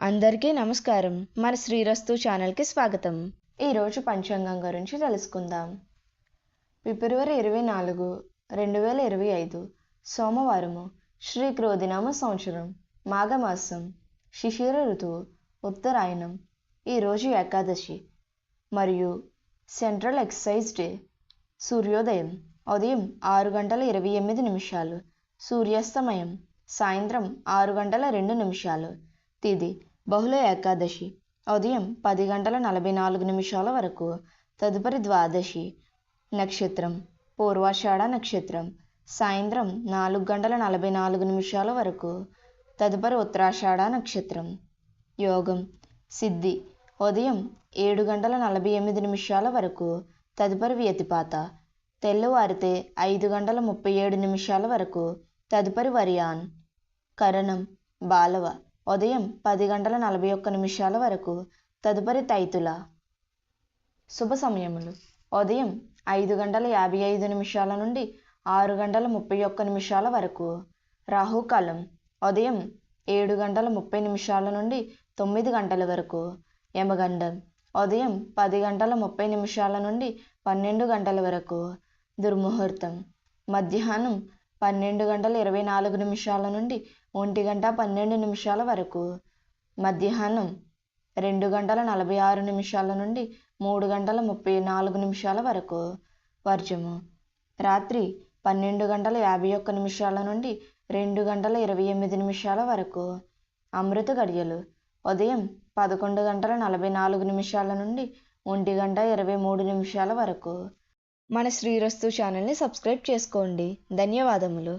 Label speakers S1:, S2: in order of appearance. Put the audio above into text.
S1: అందరికీ నమస్కారం. మన శ్రీరస్తు ఛానల్కి స్వాగతం. ఈరోజు పంచాంగం గురించి తెలుసుకుందాం. ఫిబ్రవరి 24, 2025 సోమవారము. శ్రీ క్రోధినామ సంవత్సరం, మాఘమాసం, శిశిర ఋతువు, ఉత్తరాయణం. ఈరోజు ఏకాదశి మరియు సెంట్రల్ ఎక్సైజ్ డే. సూర్యోదయం ఉదయం 6:28, సూర్యాస్తమయం సాయంత్రం 6:02. తిథి బహుళ ఏకాదశి ఉదయం 10:44 వరకు, తదుపరి ద్వాదశి. నక్షత్రం పూర్వాషాఢ నక్షత్రం సాయంత్రం 4:44 వరకు, తదుపరి ఉత్తరాషాఢ నక్షత్రం. యోగం సిద్ధి ఉదయం 7:48 వరకు, తదుపరి వ్యతిపాత. తెల్లవారితే 5:37 వరకు, తదుపరి వర్యాన్. కరణం బాలవ ఉదయం 10:41 వరకు, తదుపరి తైతుల. శుభ సమయములు ఉదయం 5:55 నుండి 6:31 వరకు. రాహుకాలం ఉదయం 7:30 నుండి 9 వరకు. యమగండం ఉదయం 10:30 నుండి 12 వరకు. దుర్ముహూర్తం మధ్యాహ్నం 12:24 నుండి 1:12 వరకు. మధ్యాహ్నం 2:46 నుండి 3:34 వరకు. వర్జము రాత్రి 12:51 నుండి 2:28 వరకు. అమృత గడియలు ఉదయం 11:44 నుండి 1:23 వరకు. మన శ్రీరస్తు ఛానల్ని సబ్స్క్రైబ్ చేసుకోండి. ధన్యవాదములు.